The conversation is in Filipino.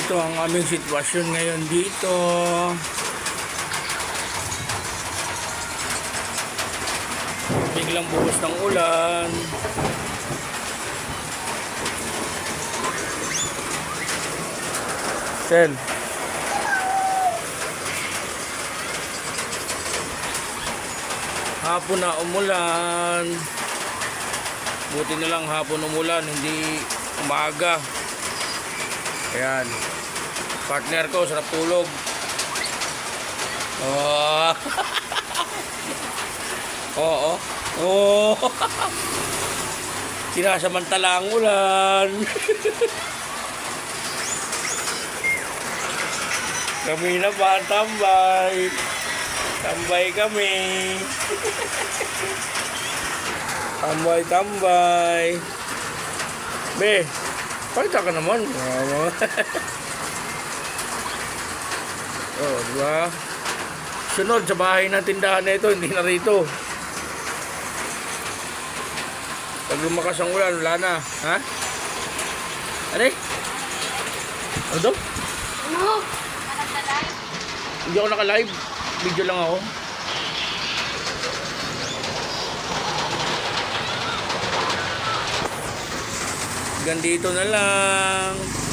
Ito ang aming sitwasyon ngayon dito. Biglang buhos ng ulan. Sel. Hapon na umulan. Buti na lang hapon umulan, hindi umaga. Ayan. Partner ko, sarap tulog. Oh. Oo. Oh. Sinasamantala ang ulan. Kami na ba tambay? Tambay kami. Tambay. Be, pakita ka naman. Oh, diba? Sunod sa bahay ng tindahan na ito, hindi na rito. Pag lumakas ang ulan, wala na. Ha? Ano? Ano daw? Ano? Naka-live? Hindi ako naka-live. Video lang ako. Gandito na lang.